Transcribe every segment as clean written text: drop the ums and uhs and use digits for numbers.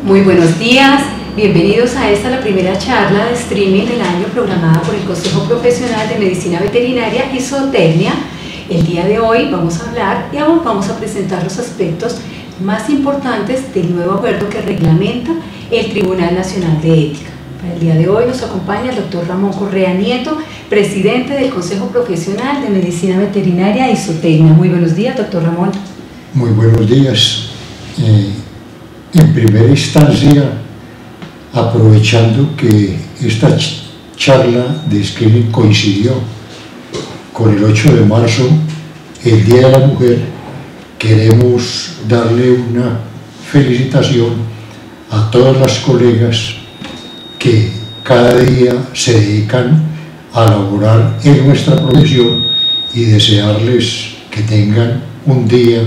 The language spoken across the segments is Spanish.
Muy buenos días, bienvenidos a esta la primera charla de streaming del año programada por el Consejo Profesional de Medicina Veterinaria y Zootecnia. El día de hoy vamos a hablar y vamos a presentar los aspectos más importantes del nuevo acuerdo que reglamenta el Tribunal Nacional de Ética. Para el día de hoy nos acompaña el doctor Ramón Correa Nieto, presidente del Consejo Profesional de Medicina Veterinaria y Zootecnia. Muy buenos días, doctor Ramón. Muy buenos días. En primera instancia, aprovechando que esta charla de streaming coincidió con el 8 de marzo, el Día de la Mujer, queremos darle una felicitación a todas las colegas que cada día se dedican a laborar en nuestra profesión y desearles que tengan un día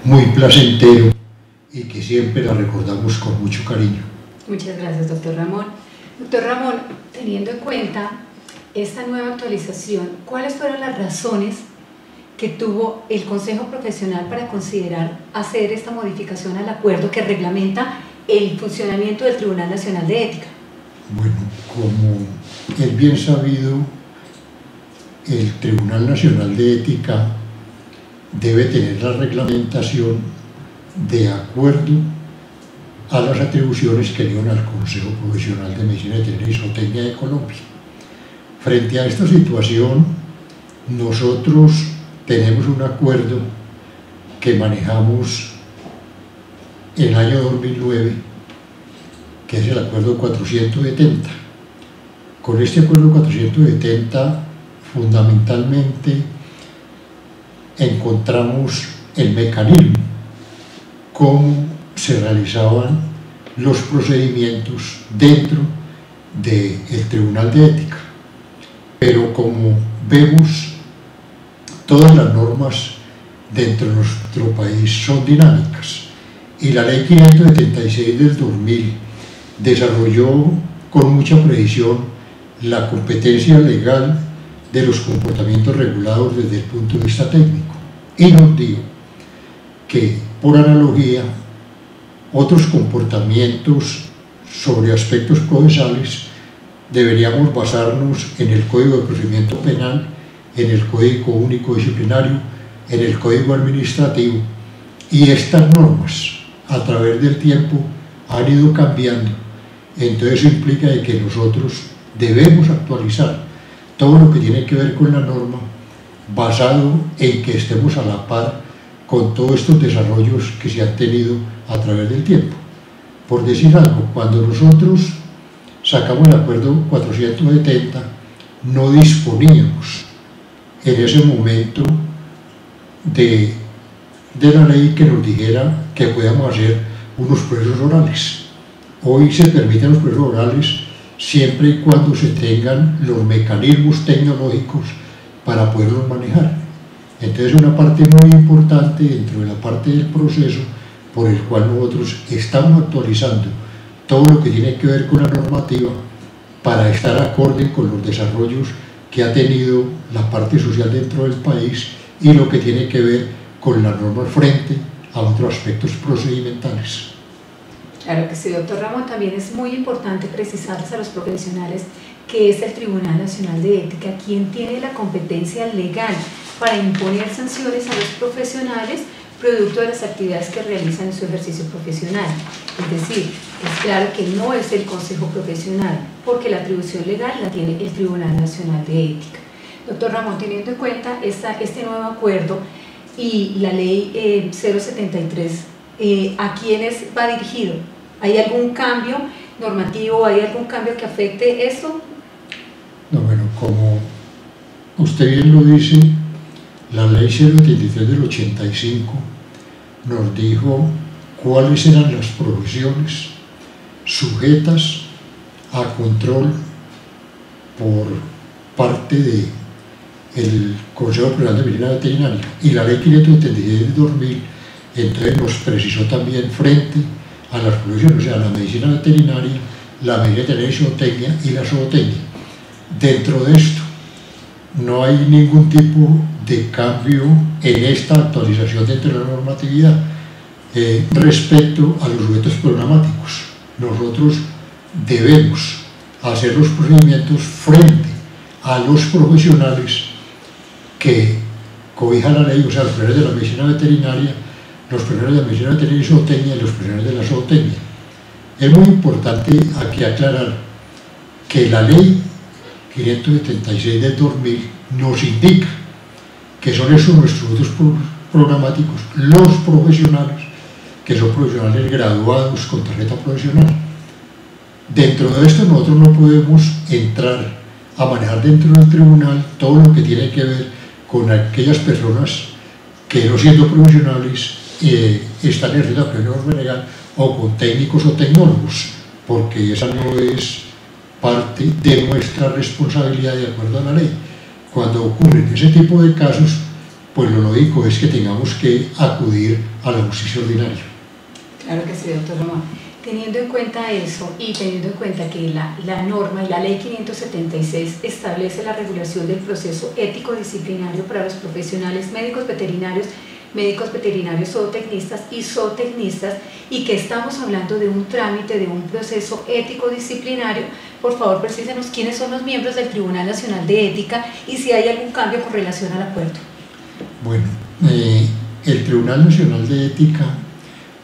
muy placentero y que siempre la recordamos con mucho cariño. Muchas gracias, doctor Ramón. Doctor Ramón, teniendo en cuenta esta nueva actualización, ¿cuáles fueron las razones que tuvo el Consejo Profesional para considerar hacer esta modificación al acuerdo que reglamenta el funcionamiento del Tribunal Nacional de Ética? Bueno, como es bien sabido, el Tribunal Nacional de Ética debe tener la reglamentación de acuerdo a las atribuciones que dieron al Consejo Profesional de Medicina Veterinaria y Zootecnia de Colombia. Frente a esta situación, nosotros tenemos un acuerdo que manejamos en el año 2009, que es el acuerdo 470. Con este acuerdo 470, fundamentalmente, encontramos el mecanismo, cómo se realizaban los procedimientos dentro del Tribunal de Ética. Pero como vemos, todas las normas dentro de nuestro país son dinámicas y la Ley 576 del 2000 desarrolló con mucha precisión la competencia legal de los comportamientos regulados desde el punto de vista técnico y nos dijo que, por analogía, otros comportamientos sobre aspectos procesales deberíamos basarnos en el Código de Procedimiento Penal, en el Código Único Disciplinario, en el Código Administrativo, y estas normas a través del tiempo han ido cambiando. Entonces eso implica de que nosotros debemos actualizar todo lo que tiene que ver con la norma basado en que estemos a la par con todos estos desarrollos que se han tenido a través del tiempo. Por decir algo, cuando nosotros sacamos el acuerdo 470, no disponíamos en ese momento de la ley que nos dijera que podíamos hacer unos procesos orales. Hoy se permiten los procesos orales siempre y cuando se tengan los mecanismos tecnológicos para poderlos manejar. Entonces, una parte muy importante dentro de la parte del proceso por el cual nosotros estamos actualizando todo lo que tiene que ver con la normativa para estar acorde con los desarrollos que ha tenido la parte social dentro del país y lo que tiene que ver con las normas frente a otros aspectos procedimentales. Claro que sí, doctor Ramón. También es muy importante precisarles a los profesionales que es el Tribunal Nacional de Ética quien tiene la competencia legal para imponer sanciones a los profesionales producto de las actividades que realizan en su ejercicio profesional. Es decir, es claro que no es el Consejo Profesional, porque la atribución legal la tiene el Tribunal Nacional de Ética. Doctor Ramón, teniendo en cuenta este nuevo acuerdo y la ley 073, ¿a quiénes va dirigido? ¿Hay algún cambio normativo? ¿Hay algún cambio que afecte esto? No, bueno, como usted bien lo dice, la ley 073 del 85 nos dijo cuáles eran las profesiones sujetas a control por parte del Consejo Profesional de Medicina Veterinaria, y la ley 576 del 2000 entonces nos precisó también frente a las profesiones, o sea, la medicina veterinaria, la medicina veterinaria y zootecnia y la zootecnia. Dentro de esto no hay ningún tipo de cambio en esta actualización dentro de la normatividad, respecto a los sujetos programáticos. Nosotros debemos hacer los procedimientos frente a los profesionales que cobijan la ley, o sea, los profesionales de la medicina veterinaria, los profesionales de la medicina veterinaria y zootecnia y los profesionales de la zootecnia. Es muy importante aquí aclarar que la ley 576 del 2000 nos indica que son esos nuestros sujetos programáticos, los profesionales, que son profesionales graduados con tarjeta profesional. Dentro de esto nosotros no podemos entrar a manejar dentro del tribunal todo lo que tiene que ver con aquellas personas que no siendo profesionales están ejerciendo la profesión legal o con técnicos o tecnólogos, porque esa no es parte de nuestra responsabilidad de acuerdo a la ley. Cuando ocurren ese tipo de casos, pues lo lógico es que tengamos que acudir a la justicia ordinaria. Claro que sí, doctor Román. Teniendo en cuenta eso y teniendo en cuenta que la norma y la ley 576 establece la regulación del proceso ético disciplinario para los profesionales médicos veterinarios zootecnistas y zootecnistas, y que estamos hablando de un trámite, de un proceso ético disciplinario, por favor precísenos quiénes son los miembros del Tribunal Nacional de Ética y si hay algún cambio con relación al acuerdo. Bueno, el Tribunal Nacional de Ética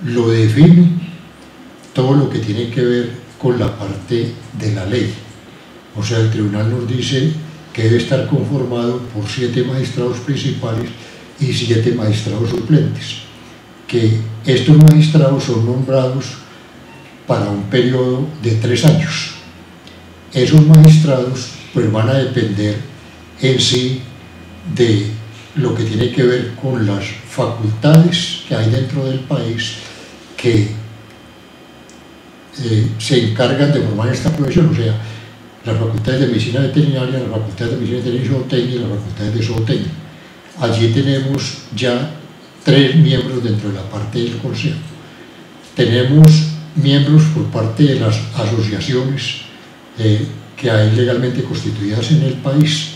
lo define todo lo que tiene que ver con la parte de la ley. O sea, el tribunal nos dice que debe estar conformado por 7 magistrados principales y 7 magistrados suplentes, que estos magistrados son nombrados para un periodo de 3 años. Esos magistrados pues van a depender en sí de lo que tiene que ver con las facultades que hay dentro del país que se encargan de formar esta profesión, o sea, las facultades de medicina veterinaria, las facultades de medicina veterinaria y zootecnia y las facultades de zootecnia. Allí tenemos ya 3 miembros dentro de la parte del consejo. Tenemos miembros por parte de las asociaciones que hay legalmente constituidas en el país,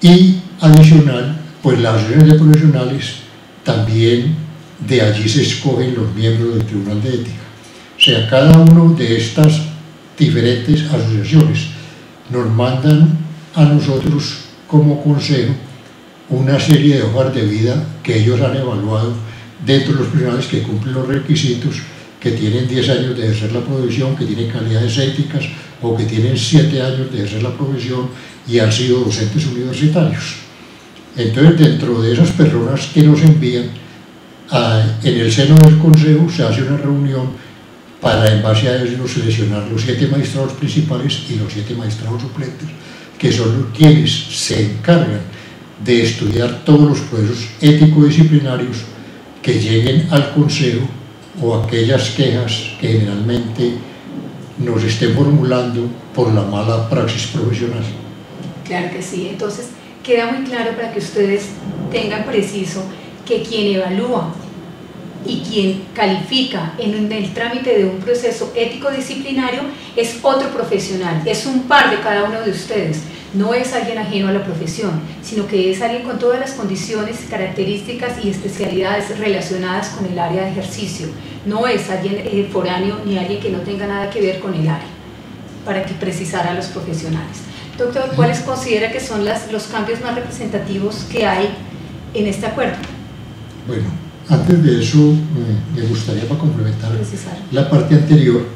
y adicional, pues las asociaciones de profesionales también de allí se escogen los miembros del Tribunal de Ética. O sea, cada uno de estas diferentes asociaciones nos mandan a nosotros como consejo una serie de hojas de vida que ellos han evaluado dentro de los profesionales que cumplen los requisitos, que tienen 10 años de ejercer la profesión, que tienen calidades éticas o que tienen 7 años de ejercer la profesión y han sido docentes universitarios. Entonces, dentro de esas personas que nos envían, en el seno del consejo se hace una reunión para en base a ello seleccionar los 7 magistrados principales y los 7 magistrados suplentes, que son quienes se encargan de estudiar todos los procesos ético-disciplinarios que lleguen al consejo o aquellas quejas que generalmente nos estén formulando por la mala praxis profesional. Claro que sí, entonces queda muy claro para que ustedes tengan preciso que quien evalúa y quien califica en el trámite de un proceso ético-disciplinario es otro profesional, es un par de cada uno de ustedes, no es alguien ajeno a la profesión, sino que es alguien con todas las condiciones, características y especialidades relacionadas con el área de ejercicio, no es alguien foráneo ni alguien que no tenga nada que ver con el área, para que precisara a los profesionales. Doctor, ¿cuáles considera que son los cambios más representativos que hay en este acuerdo? Bueno, antes de eso, me gustaría, para complementar la parte anterior,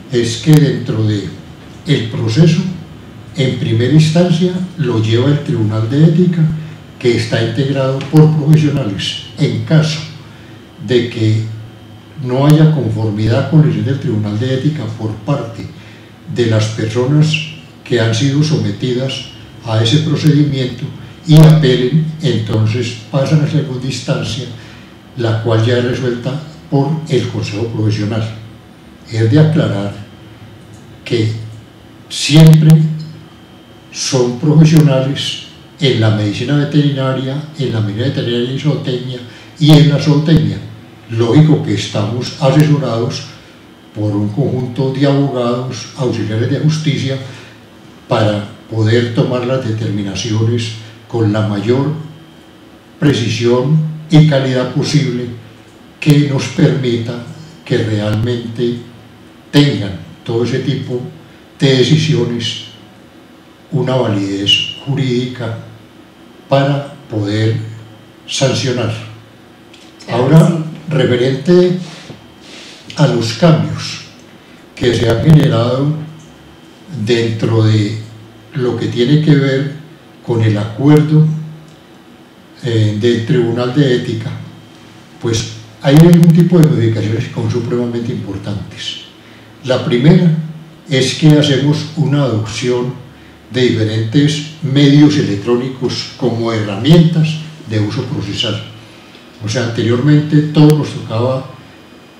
es que dentro del proceso, en primera instancia, lo lleva el Tribunal de Ética, que está integrado por profesionales. En caso de que no haya conformidad con la decisión del Tribunal de Ética por parte de las personas que han sido sometidas a ese procedimiento y apelen, entonces pasan a segunda instancia, la cual ya es resuelta por el Consejo Profesional. Es de aclarar que siempre son profesionales en la medicina veterinaria, en la medicina veterinaria y zootecnia y en la zootecnia. Lógico que estamos asesorados por un conjunto de abogados, auxiliares de justicia, para poder tomar las determinaciones con la mayor precisión y calidad posible que nos permita que realmente tengan todo ese tipo de decisiones una validez jurídica para poder sancionar. Ahora, referente a los cambios que se han generado dentro de lo que tiene que ver con el acuerdo del Tribunal de Ética, pues hay algún tipo de modificaciones que son supremamente importantes. La primera es que hacemos una adopción de diferentes medios electrónicos como herramientas de uso procesal. O sea, anteriormente todo nos tocaba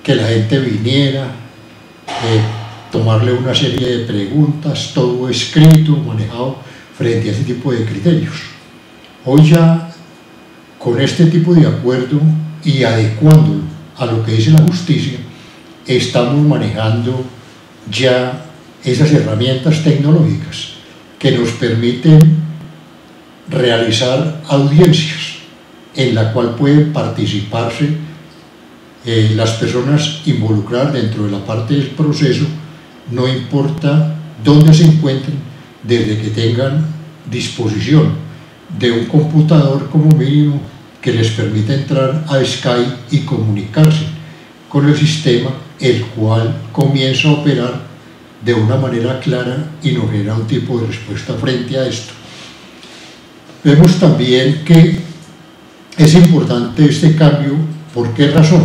que la gente viniera, tomarle una serie de preguntas, todo escrito, manejado frente a ese tipo de criterios. Hoy ya, con este tipo de acuerdo y adecuándolo a lo que dice la justicia, estamos manejando ya esas herramientas tecnológicas que nos permiten realizar audiencias en la cual pueden participarse las personas involucradas dentro de la parte del proceso, no importa dónde se encuentren, desde que tengan disposición de un computador como mínimo que les permita entrar a Skype y comunicarse con el sistema, el cual comienza a operar de una manera clara y nos genera un tipo de respuesta frente a esto. Vemos también que es importante este cambio. ¿Por qué razón?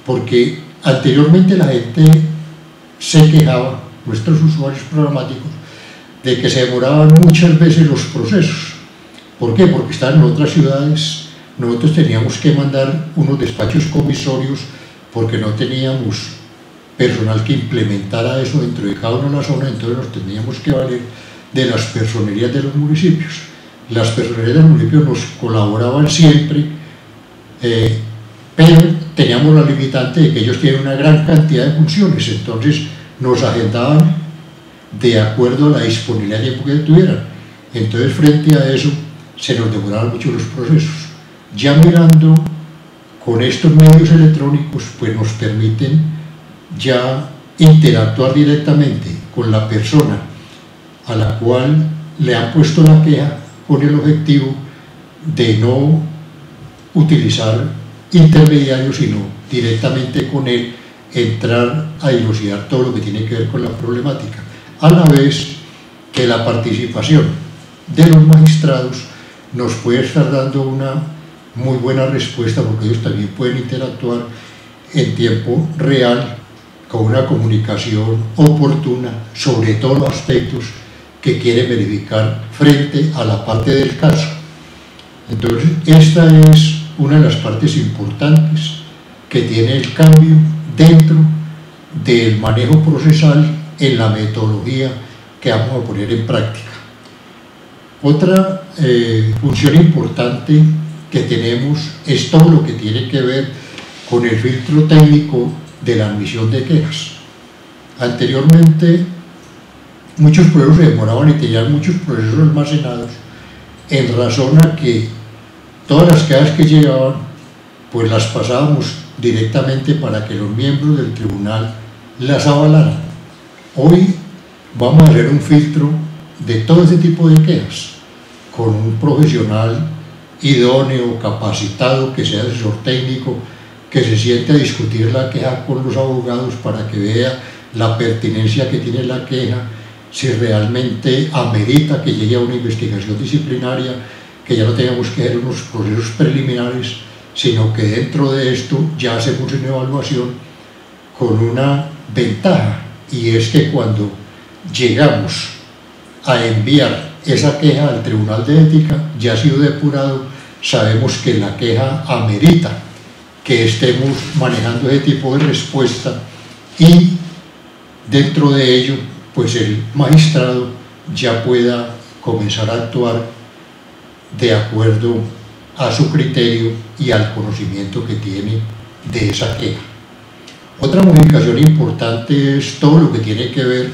Porque anteriormente la gente se quejaba, nuestros usuarios programáticos, de que se demoraban muchas veces los procesos. ¿Por qué? Porque estaban en otras ciudades, nosotros teníamos que mandar unos despachos comisorios porque no teníamos personal que implementara eso dentro de cada una de las zonas, entonces nos teníamos que valer de las personerías de los municipios. Las personerías de los municipios nos colaboraban siempre, pero teníamos la limitante de que ellos tienen una gran cantidad de funciones, entonces nos agendaban de acuerdo a la disponibilidad de tiempo que tuvieran. Entonces, frente a eso, se nos demoraban mucho los procesos. Ya mirando con estos medios electrónicos, pues nos permiten ya interactuar directamente con la persona a la cual le han puesto la queja, con el objetivo de no utilizar intermediarios, sino directamente con él entrar a dilucidar todo lo que tiene que ver con la problemática, a la vez que la participación de los magistrados nos puede estar dando una muy buena respuesta, porque ellos también pueden interactuar en tiempo real con una comunicación oportuna sobre todos los aspectos que quieren verificar frente a la parte del caso. Entonces, esta es una de las partes importantes que tiene el cambio dentro del manejo procesal en la metodología que vamos a poner en práctica. Otra función importante que tenemos es todo lo que tiene que ver con el filtro técnico de la admisión de quejas. Anteriormente muchos procesos se demoraban y tenían muchos procesos almacenados en razón a que todas las quejas que llegaban pues las pasábamos directamente para que los miembros del tribunal las avalaran. Hoy vamos a hacer un filtro de todo ese tipo de quejas con un profesional idóneo, capacitado, que sea asesor técnico, que se siente a discutir la queja con los abogados para que vea la pertinencia que tiene la queja, si realmente amerita que llegue a una investigación disciplinaria, que ya no tengamos que hacer unos procesos preliminares, sino que dentro de esto ya hacemos una evaluación con una ventaja, y es que cuando llegamos a enviar esa queja al Tribunal de Ética, ya ha sido depurado, sabemos que la queja amerita que estemos manejando ese tipo de respuesta, y dentro de ello pues el magistrado ya pueda comenzar a actuar de acuerdo a su criterio y al conocimiento que tiene de esa queja. Otra modificación importante es todo lo que tiene que ver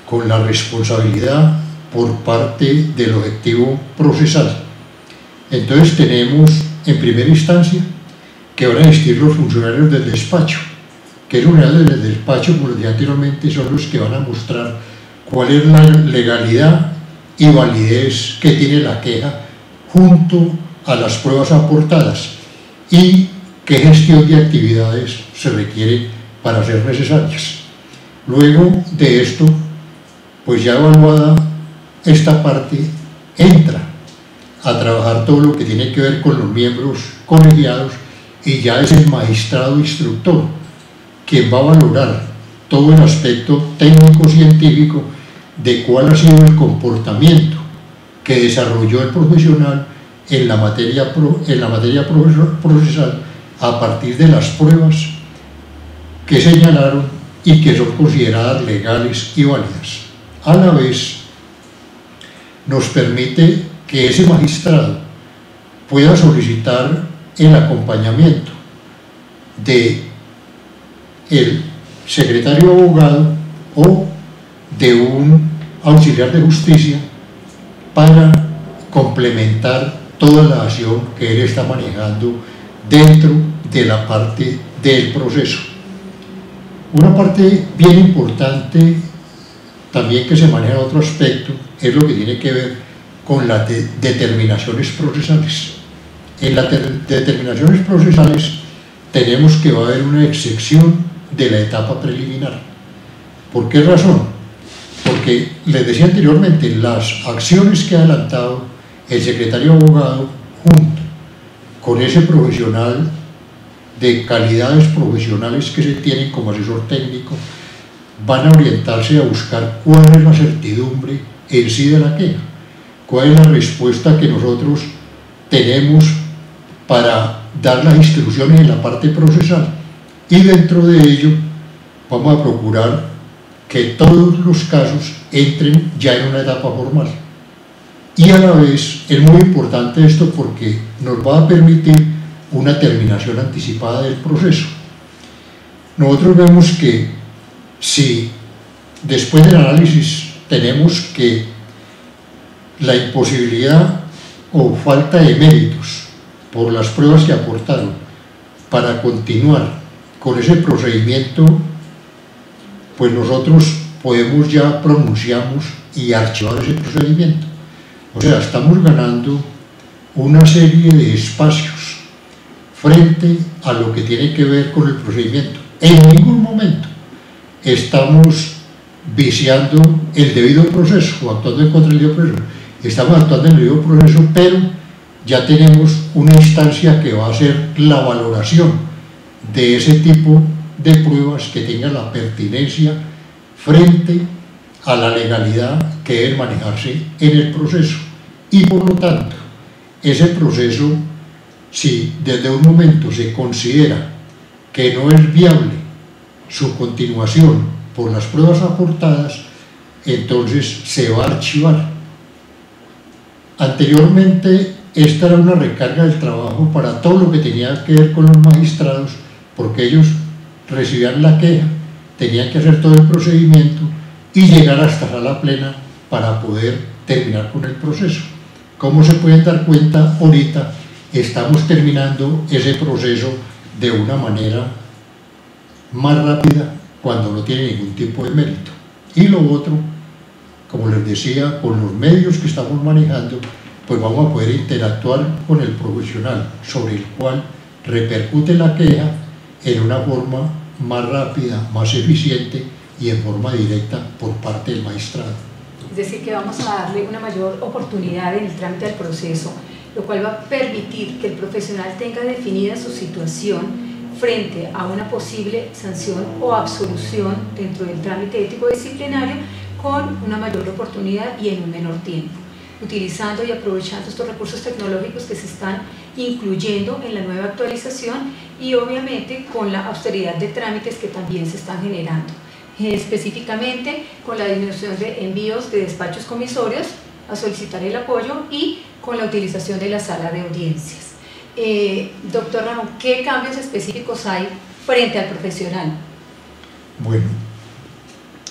con la responsabilidad por parte del objetivo procesal. Entonces tenemos en primera instancia que van a existir los funcionarios del despacho, que los funcionarios del despacho, como les dije anteriormente, son los que van a mostrar cuál es la legalidad y validez que tiene la queja junto a las pruebas aportadas y qué gestión de actividades se requiere para ser necesarias. Luego de esto, pues ya evaluada esta parte, entra a trabajar todo lo que tiene que ver con los miembros colegiados y ya es el magistrado instructor quien va a valorar todo el aspecto técnico-científico de cuál ha sido el comportamiento que desarrolló el profesional en la materia procesal a partir de las pruebas que señalaron y que son consideradas legales y válidas. A la vez, nos permite que ese magistrado pueda solicitar el acompañamiento de el secretario abogado o de un auxiliar de justicia para complementar toda la acción que él está manejando dentro de la parte del proceso. Una parte bien importante también que se maneja en otro aspecto es lo que tiene que ver con las determinaciones procesales. En las determinaciones procesales tenemos que va a haber una excepción de la etapa preliminar. ¿Por qué razón? Porque les decía anteriormente, las acciones que ha adelantado el secretario abogado junto con ese profesional de calidades profesionales que se tienen como asesor técnico van a orientarse a buscar cuál es la certidumbre en sí de la queja, cuál es la respuesta que nosotros tenemos para dar las instrucciones en la parte procesal, y dentro de ello vamos a procurar que todos los casos entren ya en una etapa formal. Y a la vez es muy importante esto porque nos va a permitir una terminación anticipada del proceso. Nosotros vemos que si después del análisis tenemos que la imposibilidad o falta de méritos por las pruebas que aportaron para continuar con ese procedimiento, pues nosotros podemos ya pronunciamos y archivar ese procedimiento. O sea, estamos ganando una serie de espacios frente a lo que tiene que ver con el procedimiento. En ningún momento estamos viciando el debido proceso o actuando en contra del debido proceso. Estamos actuando en el debido proceso, pero ya tenemos una instancia que va a hacer la valoración de ese tipo de pruebas que tengan la pertinencia frente a la legalidad que debe manejarse en el proceso. Y por lo tanto, ese proceso, si desde un momento se considera que no es viable su continuación por las pruebas aportadas, entonces se va a archivar. Anteriormente, esta era una recarga del trabajo para todo lo que tenía que ver con los magistrados, porque ellos recibían la queja, tenían que hacer todo el procedimiento y llegar hasta sala plena para poder terminar con el proceso. Como se pueden dar cuenta, ahorita estamos terminando ese proceso de una manera más rápida cuando no tiene ningún tipo de mérito. Y lo otro, como les decía, con los medios que estamos manejando, pues vamos a poder interactuar con el profesional sobre el cual repercute la queja en una forma más rápida, más eficiente y en forma directa por parte del magistrado. Es decir, que vamos a darle una mayor oportunidad en el trámite del proceso, lo cual va a permitir que el profesional tenga definida su situación frente a una posible sanción o absolución dentro del trámite ético disciplinario con una mayor oportunidad y en un menor tiempo, utilizando y aprovechando estos recursos tecnológicos que se están incluyendo en la nueva actualización y obviamente con la austeridad de trámites que también se están generando, específicamente con la disminución de envíos de despachos comisorios a solicitar el apoyo y con la utilización de la sala de audiencias. Doctor Ramón, ¿qué cambios específicos hay frente al profesional? Bueno,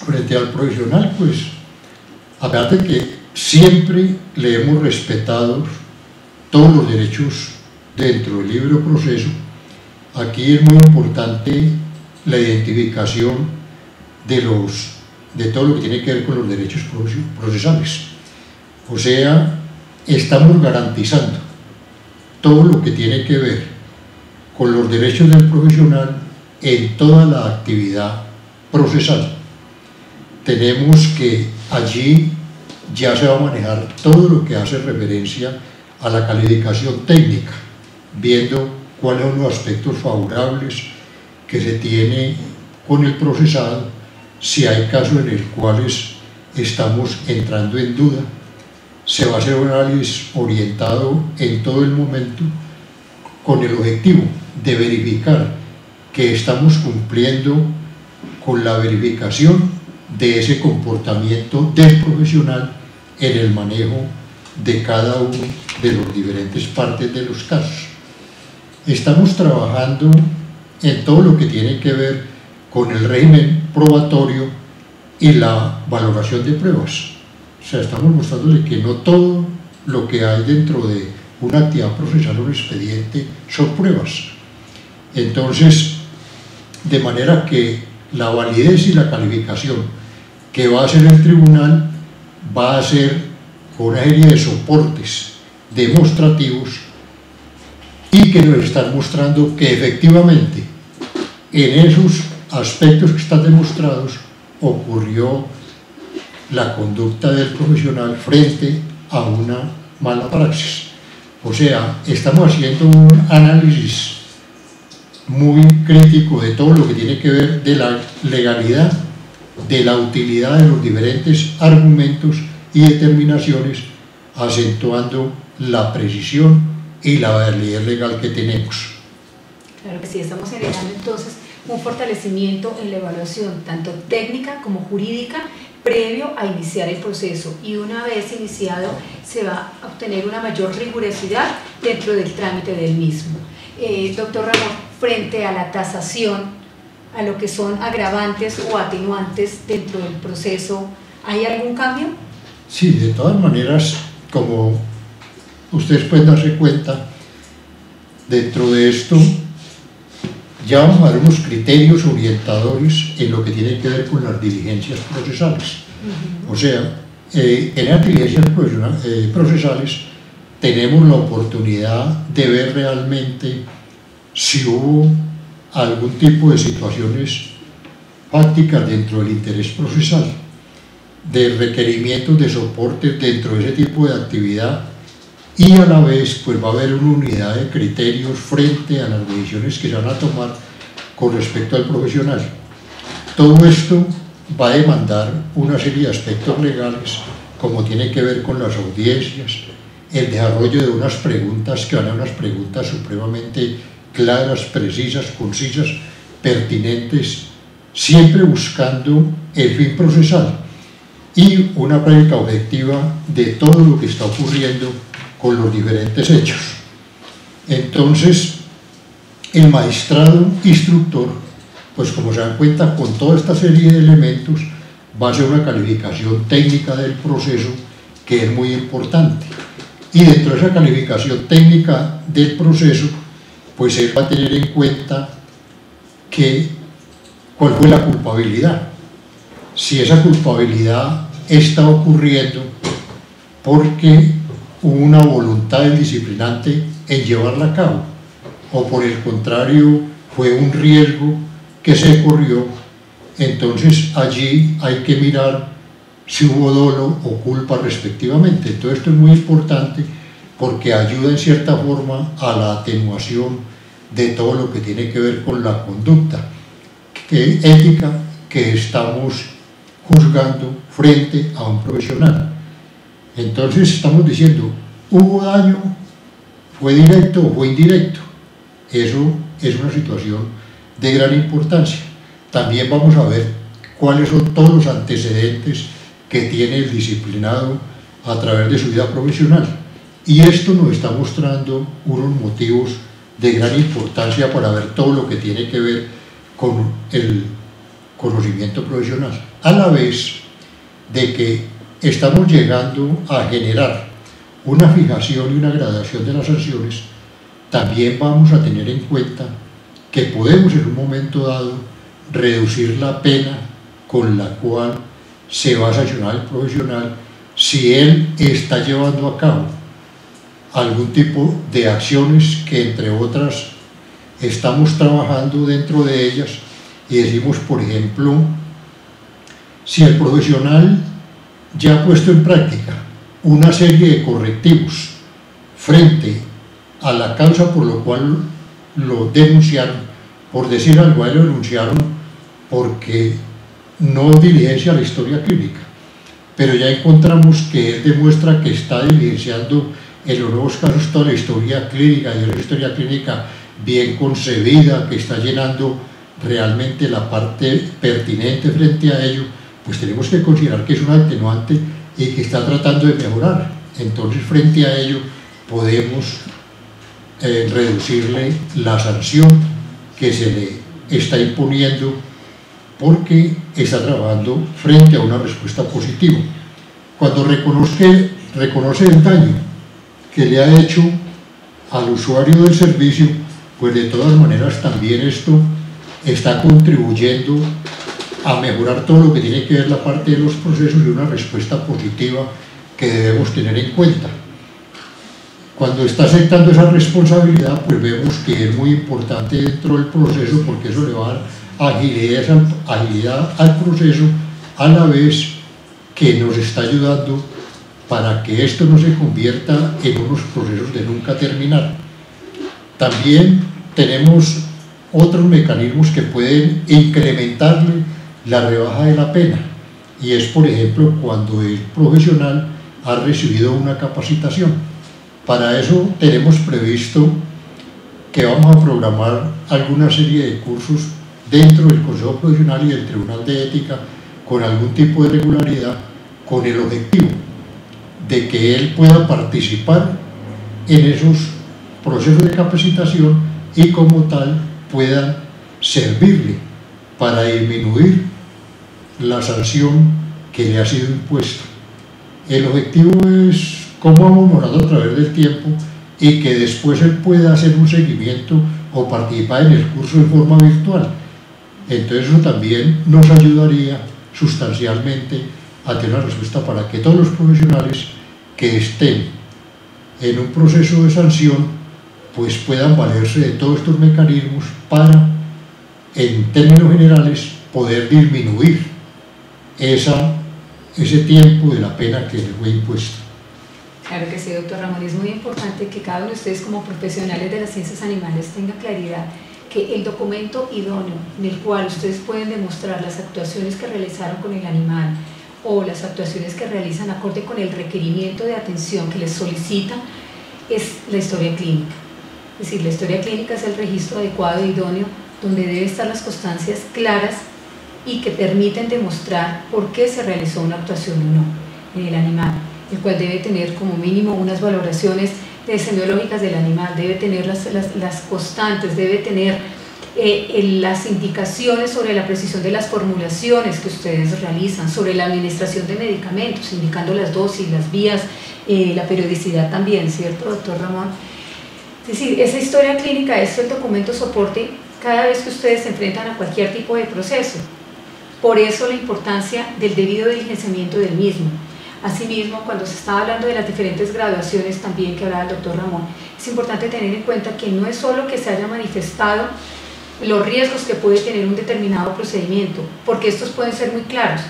frente al profesional, pues, aparte de que siempre le hemos respetado todos los derechos dentro del libre proceso, aquí es muy importante la identificación de todo lo que tiene que ver con los derechos procesales. O sea, estamos garantizando todo lo que tiene que ver con los derechos del profesional en toda la actividad procesal. Tenemos que allí ya se va a manejar todo lo que hace referencia a la calificación técnica, viendo cuáles son los aspectos favorables que se tiene con el procesado, si hay casos en los cuales estamos entrando en duda. Se va a hacer un análisis orientado en todo el momento con el objetivo de verificar que estamos cumpliendo con la verificación de ese comportamiento del profesional en el manejo de cada uno de las diferentes partes de los casos. Estamos trabajando en todo lo que tiene que ver con el régimen probatorio y la valoración de pruebas. O sea, estamos mostrándole que no todo lo que hay dentro de una actividad procesal o un expediente son pruebas. Entonces, de manera que la validez y la calificación que va a hacer el tribunal va a ser con una serie de soportes demostrativos y que nos están mostrando que efectivamente en esos aspectos que están demostrados ocurrió la conducta del profesional frente a una mala praxis. O sea, estamos haciendo un análisis muy crítico de todo lo que tiene que ver de la legalidad, de la utilidad de los diferentes argumentos y determinaciones, acentuando la precisión y la validez legal que tenemos. Claro que sí, estamos generando entonces un fortalecimiento en la evaluación, tanto técnica como jurídica, previo a iniciar el proceso, y una vez iniciado se va a obtener una mayor rigurosidad dentro del trámite del mismo. Doctor Ramón, frente a la tasación, a lo que son agravantes o atenuantes dentro del proceso, ¿hay algún cambio? Sí, de todas maneras, como ustedes pueden darse cuenta, dentro de esto ya vamos a ver unos criterios orientadores en lo que tiene que ver con las diligencias procesales. O sea, en las diligencias procesales tenemos la oportunidad de ver realmente si hubo algún tipo de situaciones fácticas dentro del interés procesal, de requerimientos de soporte dentro de ese tipo de actividad, y a la vez pues va a haber una unidad de criterios frente a las decisiones que se van a tomar con respecto al profesional. Todo esto va a demandar una serie de aspectos legales, como tiene que ver con las audiencias, el desarrollo de unas preguntas que van a ser unas preguntas supremamente claras, precisas, concisas, pertinentes, siempre buscando el fin procesal y una práctica objetiva de todo lo que está ocurriendo con los diferentes hechos. Entonces, el magistrado instructor, pues como se dan cuenta, con toda esta serie de elementos, va a hacer una calificación técnica del proceso que es muy importante. Y dentro de esa calificación técnica del proceso, pues él va a tener en cuenta cuál fue la culpabilidad. Si esa culpabilidad está ocurriendo porque hubo una voluntad del disciplinante en llevarla a cabo, o por el contrario fue un riesgo que se corrió, entonces allí hay que mirar si hubo dolo o culpa respectivamente. Entonces esto es muy importante porque ayuda en cierta forma a la atenuación de todo lo que tiene que ver con la conducta ética que estamos juzgando frente a un profesional. Entonces estamos diciendo, ¿hubo daño? ¿Fue directo o fue indirecto? Eso es una situación de gran importancia. También vamos a ver cuáles son todos los antecedentes que tiene el disciplinado a través de su vida profesional. Y esto nos está mostrando unos motivos de gran importancia para ver todo lo que tiene que ver con el conocimiento profesional. A la vez de que estamos llegando a generar una fijación y una gradación de las sanciones, también vamos a tener en cuenta que que podemos en un momento dado reducir la pena con la cual se va a sancionar al profesional si él está llevando a cabo algún tipo de acciones que, entre otras, estamos trabajando dentro de ellas, y decimos, por ejemplo, si el profesional ya ha puesto en práctica una serie de correctivos frente a la causa por lo cual lo denunciaron, por decir algo, a él lo denunciaron porque no diligencia la historia clínica, pero ya encontramos que él demuestra que está diligenciando en los nuevos casos toda la historia clínica, y una historia clínica bien concebida, que está llenando realmente la parte pertinente frente a ello, pues tenemos que considerar que es un atenuante y que está tratando de mejorar. Entonces, frente a ello, podemos reducirle la sanción que se le está imponiendo, porque está trabajando frente a una respuesta positiva. Cuando reconoce el daño que le ha hecho al usuario del servicio, pues de todas maneras también esto está contribuyendo a mejorar todo lo que tiene que ver la parte de los procesos y una respuesta positiva que debemos tener en cuenta. Cuando está aceptando esa responsabilidad, pues vemos que es muy importante dentro del proceso, porque eso le va a dar agilidad al proceso, a la vez que nos está ayudando para que esto no se convierta en unos procesos de nunca terminar. También tenemos otros mecanismos que pueden incrementarle la rebaja de la pena, y es, por ejemplo, cuando el profesional ha recibido una capacitación. Para eso tenemos previsto que vamos a programar alguna serie de cursos dentro del Consejo Profesional y del Tribunal de Ética con algún tipo de regularidad, con el objetivo de que él pueda participar en esos procesos de capacitación y como tal puedan servirle para disminuir la sanción que le ha sido impuesta. El objetivo es cómo vamos mejorando a través del tiempo y que después él pueda hacer un seguimiento o participar en el curso de forma virtual. Entonces eso también nos ayudaría sustancialmente a tener una respuesta para que todos los profesionales que estén en un proceso de sanción pues puedan valerse de todos estos mecanismos para, en términos generales, poder disminuir ese tiempo de la pena que les fue impuesta. Claro que sí, doctor Ramón, es muy importante que cada uno de ustedes como profesionales de las ciencias animales tenga claridad que el documento idóneo en el cual ustedes pueden demostrar las actuaciones que realizaron con el animal o las actuaciones que realizan acorde con el requerimiento de atención que les solicita es la historia clínica. Es decir, la historia clínica es el registro adecuado e idóneo donde deben estar las constancias claras y que permiten demostrar por qué se realizó una actuación o no en el animal, el cual debe tener como mínimo unas valoraciones semiológicas del animal, debe tener las constantes, debe tener las indicaciones sobre la precisión de las formulaciones que ustedes realizan, sobre la administración de medicamentos, indicando las dosis, las vías, la periodicidad también, ¿cierto, doctor Ramón? Es decir, esa historia clínica es el documento soporte cada vez que ustedes se enfrentan a cualquier tipo de proceso. Por eso la importancia del debido diligenciamiento del mismo. Asimismo, cuando se estaba hablando de las diferentes graduaciones también que hablaba el doctor Ramón, es importante tener en cuenta que no es solo que se haya manifestado los riesgos que puede tener un determinado procedimiento, porque estos pueden ser muy claros,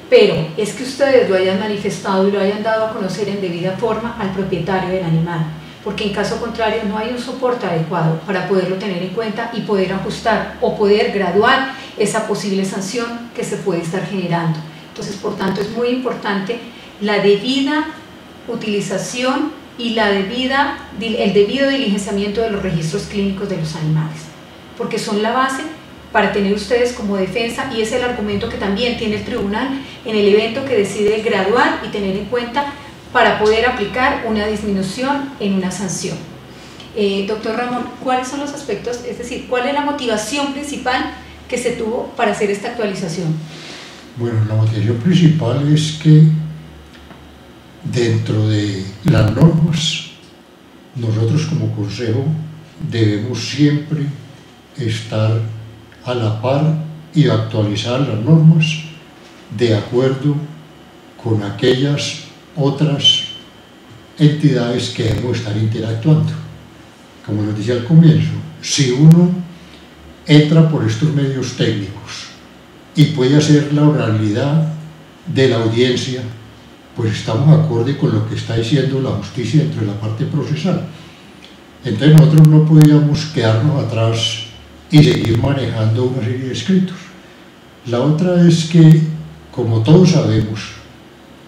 pero es que ustedes lo hayan manifestado y lo hayan dado a conocer en debida forma al propietario del animal, porque en caso contrario no hay un soporte adecuado para poderlo tener en cuenta y poder ajustar o poder graduar esa posible sanción que se puede estar generando. Entonces, por tanto, es muy importante la debida utilización y el debido diligenciamiento de los registros clínicos de los animales, porque son la base para tener ustedes como defensa, y es el argumento que también tiene el tribunal en el evento que decide graduar y tener en cuenta para poder aplicar una disminución en una sanción. Doctor Ramón, ¿cuáles son los aspectos, es decir, cuál es la motivación principal que se tuvo para hacer esta actualización? Bueno, la motivación principal es que dentro de las normas, nosotros como consejo debemos siempre estar a la par y actualizar las normas de acuerdo con aquellas otras entidades que debemos estar interactuando. Como les decía al comienzo, si uno entra por estos medios técnicos y puede hacer la oralidad de la audiencia, pues estamos acorde con lo que está diciendo la justicia dentro de la parte procesal. Entonces nosotros no podíamos quedarnos atrás y seguir manejando una serie de escritos. La otra es que, como todos sabemos,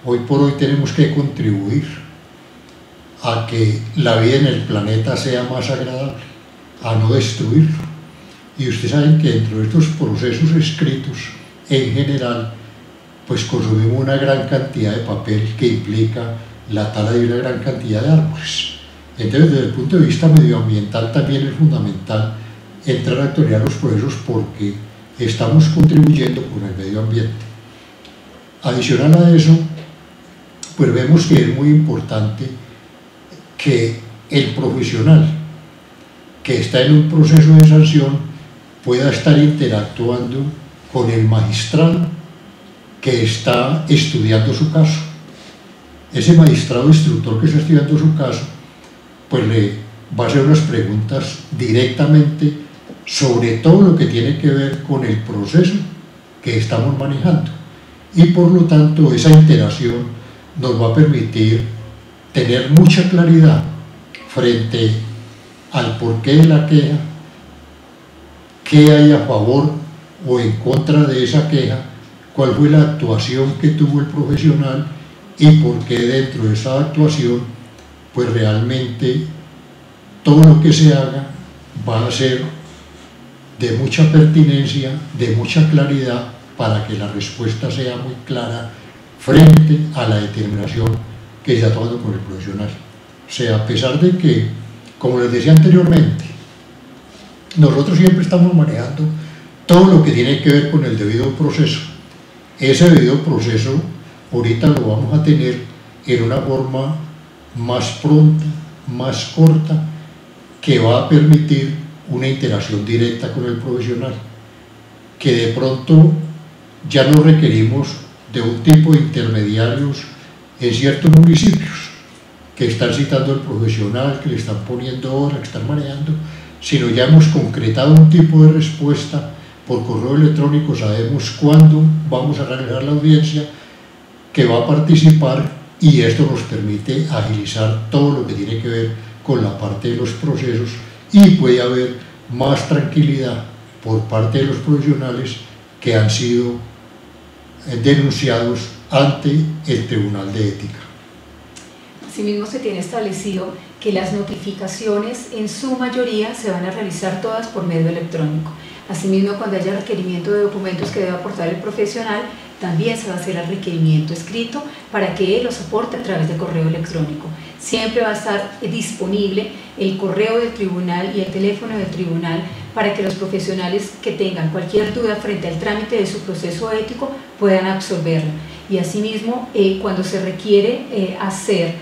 hoy por hoy tenemos que contribuir a que la vida en el planeta sea más agradable, a no destruirlo. Y ustedes saben que dentro de estos procesos escritos, en general, pues consumimos una gran cantidad de papel que implica la tala de una gran cantidad de árboles. Entonces, desde el punto de vista medioambiental también es fundamental entrar a actualizar los procesos porque estamos contribuyendo con el medio ambiente. Adicional a eso, pues vemos que es muy importante que el profesional que está en un proceso de sanción pueda estar interactuando con el magistrado que está estudiando su caso. Ese magistrado instructor que está estudiando su caso, pues le va a hacer unas preguntas directamente sobre todo lo que tiene que ver con el proceso que estamos manejando. Y por lo tanto, esa interacción nos va a permitir tener mucha claridad frente al porqué de la queja, qué hay a favor o en contra de esa queja, cuál fue la actuación que tuvo el profesional y por qué dentro de esa actuación, pues realmente todo lo que se haga va a ser de mucha pertinencia, de mucha claridad, para que la respuesta sea muy clara frente a la determinación que se está tomando con el profesional. O sea, a pesar de que, como les decía anteriormente, nosotros siempre estamos manejando todo lo que tiene que ver con el debido proceso. Ese debido proceso ahorita lo vamos a tener en una forma más pronta, más corta, que va a permitir una interacción directa con el profesional, que de pronto ya no requerimos de un tipo de intermediarios en ciertos municipios que están citando al profesional, que le están poniendo horas, que están manejando, sino ya hemos concretado un tipo de respuesta por correo electrónico, sabemos cuándo vamos a realizar la audiencia, que va a participar, y esto nos permite agilizar todo lo que tiene que ver con la parte de los procesos, y puede haber más tranquilidad por parte de los profesionales que han sido denunciados ante el Tribunal de Ética. Asimismo, se tiene establecido que las notificaciones en su mayoría se van a realizar todas por medio electrónico. Asimismo, cuando haya requerimiento de documentos que debe aportar el profesional, también se va a hacer el requerimiento escrito para que él los aporte a través de correo electrónico. Siempre va a estar disponible el correo del tribunal y el teléfono del tribunal para que los profesionales que tengan cualquier duda frente al trámite de su proceso ético puedan absolverlo. Y asimismo, cuando se requiere hacer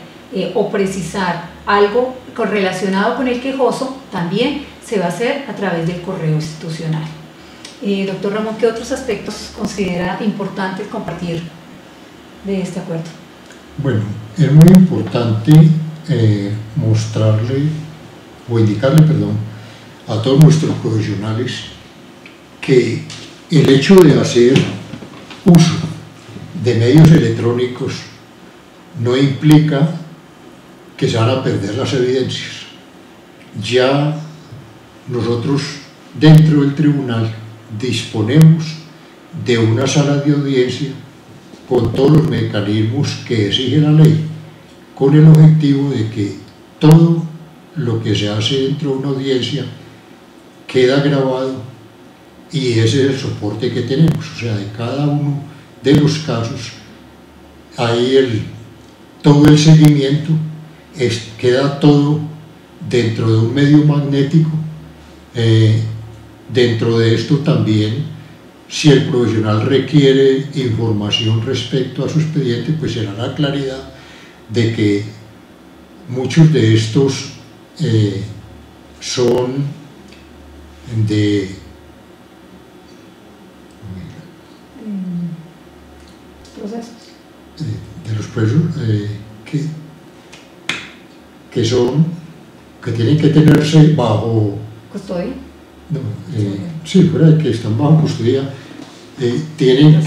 o precisar algo relacionado con el quejoso, también se va a hacer a través del correo institucional. Doctor Ramón, ¿qué otros aspectos considera importante compartir de este acuerdo? Bueno, es muy importante mostrarle o indicarle, perdón, a todos nuestros profesionales que el hecho de hacer uso de medios electrónicos no implica que se van a perder las evidencias. Ya nosotros dentro del tribunal disponemos de una sala de audiencia con todos los mecanismos que exige la ley, con el objetivo de que todo lo que se hace dentro de una audiencia queda grabado, y ese es el soporte que tenemos. O sea, de cada uno de los casos hay todo el seguimiento, queda todo dentro de un medio magnético. Dentro de esto también, si el profesional requiere información respecto a su expediente, pues será la claridad de que muchos de estos son de procesos. De los procesos que tienen que tenerse bajo custodia. No, sí, fuera de que están bajo custodia, tienen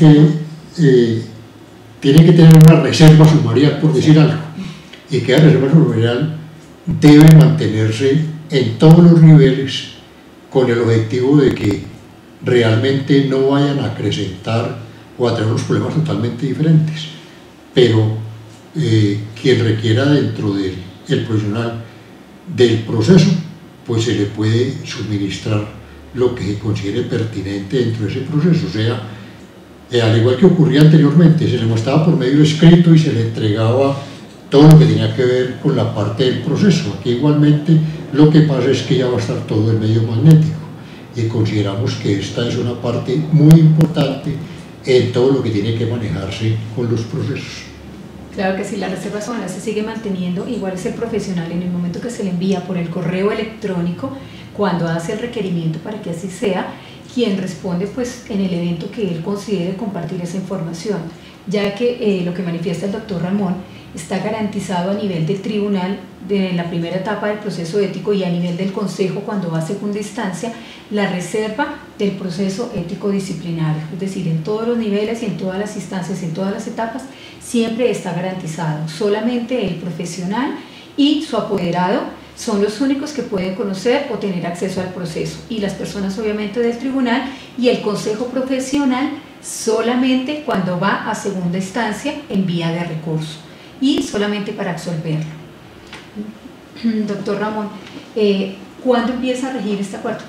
que tener una reserva sumarial, por decir algo, y que la reserva sumarial debe mantenerse en todos los niveles con el objetivo de que realmente no vayan a acrecentar o a tener unos problemas totalmente diferentes. Pero quien requiera dentro del profesional del proceso, pues se le puede suministrar lo que se considere pertinente dentro de ese proceso. O sea, al igual que ocurría anteriormente, se le mostraba por medio escrito y se le entregaba todo lo que tenía que ver con la parte del proceso. Aquí igualmente lo que pasa es que ya va a estar todo el medio magnético, y consideramos que esta es una parte muy importante en todo lo que tiene que manejarse con los procesos. Claro que si la reserva zonal se sigue manteniendo, igual es el profesional en el momento que se le envía por el correo electrónico, cuando hace el requerimiento para que así sea, quien responde pues en el evento que él considere compartir esa información, ya que lo que manifiesta el doctor Ramón está garantizado a nivel del tribunal de la primera etapa del proceso ético y a nivel del consejo cuando va a segunda instancia, la reserva del proceso ético disciplinario, es decir, en todos los niveles y en todas las instancias, en todas las etapas, siempre está garantizado. Solamente el profesional y su apoderado son los únicos que pueden conocer o tener acceso al proceso, y las personas obviamente del tribunal y el consejo profesional solamente cuando va a segunda instancia en vía de recurso y solamente para absolverlo. Doctor Ramón, ¿cuándo empieza a regir este acuerdo?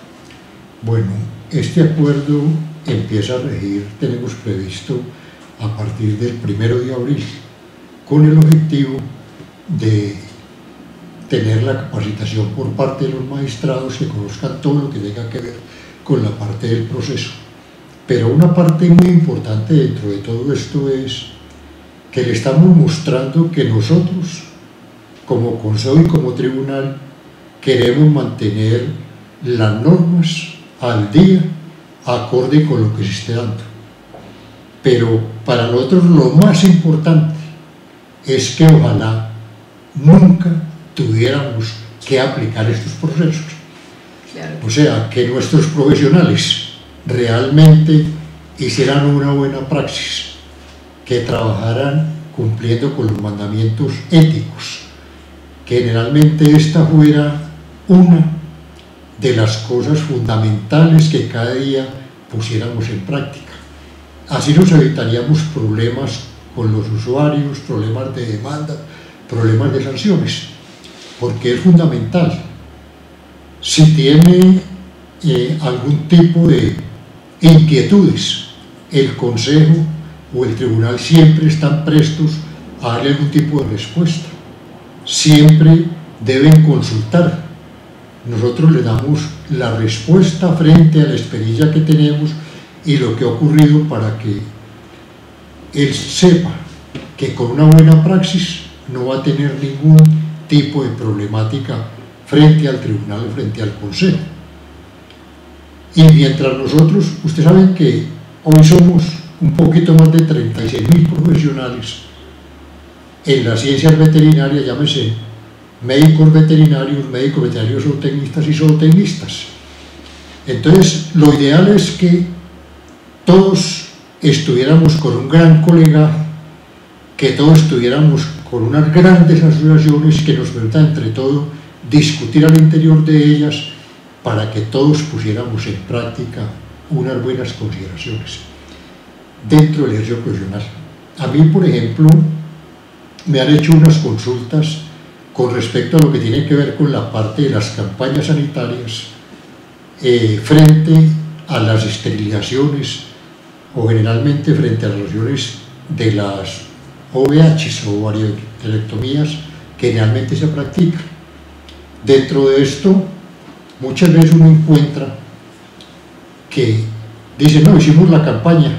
Bueno, este acuerdo empieza a regir, tenemos previsto, a partir del 1 de abril, con el objetivo de tener la capacitación por parte de los magistrados que conozcan todo lo que tenga que ver con la parte del proceso. Pero una parte muy importante dentro de todo esto es que le estamos mostrando que nosotros, como consejo y como tribunal, queremos mantener las normas al día, acorde con lo que se esté dando. Pero para nosotros lo más importante es que ojalá nunca tuviéramos que aplicar estos procesos. Claro. O sea, que nuestros profesionales realmente hicieran una buena praxis, que trabajaran cumpliendo con los mandamientos éticos, que generalmente esta fuera una de las cosas fundamentales que cada día pusiéramos en práctica. Así nos evitaríamos problemas con los usuarios, problemas de demanda, problemas de sanciones, porque es fundamental. Si tiene algún tipo de inquietudes, el consejo o el tribunal siempre están prestos a darle algún tipo de respuesta. Siempre deben consultar. Nosotros le damos la respuesta frente a la experiencia que tenemos y lo que ha ocurrido, para que él sepa que con una buena praxis no va a tener ningún tipo de problemática frente al tribunal o frente al consejo. Y mientras nosotros, ustedes saben que hoy somos un poquito más de 36.000 profesionales en las ciencias veterinarias, llámese médicos veterinarios zootecnistas y zootecnistas. Entonces, lo ideal es que todos estuviéramos con un gran colegaje, que todos estuviéramos con unas grandes asociaciones que nos permitan entre todos discutir al interior de ellas, para que todos pusiéramos en práctica unas buenas consideraciones dentro del ejercicio profesional. A mí, por ejemplo, me han hecho unas consultas con respecto a lo que tiene que ver con la parte de las campañas sanitarias frente a las esterilizaciones, o generalmente frente a las relaciones de las OVH o ovarioterectomías que generalmente se practican. Dentro de esto, muchas veces uno encuentra que dicen: no, hicimos la campaña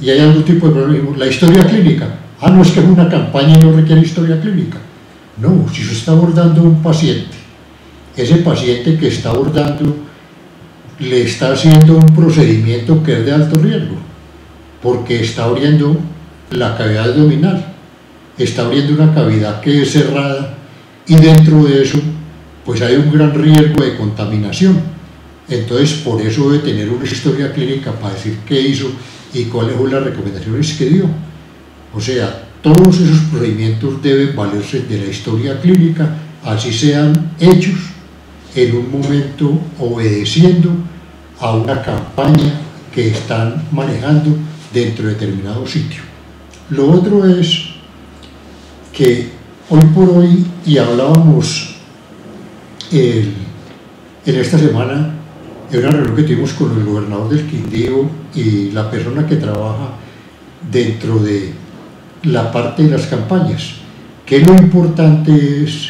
y hay algún tipo de problema. La historia clínica, no es que es una campaña y no requiere historia clínica. No, si se está abordando un paciente, ese paciente que está abordando le está haciendo un procedimiento que es de alto riesgo, porque está abriendo la cavidad abdominal, está abriendo una cavidad que es cerrada y dentro de eso pues hay un gran riesgo de contaminación. Entonces por eso debe tener una historia clínica para decir qué hizo y cuáles fueron las recomendaciones que dio. O sea, todos esos procedimientos deben valerse de la historia clínica, así sean hechos en un momento obedeciendo a una campaña que están manejando dentro de determinado sitio. Lo otro es que hoy por hoy, y hablábamos en esta semana, en una reunión que tuvimos con el gobernador del Quindío y la persona que trabaja dentro de la parte de las campañas, que lo importante es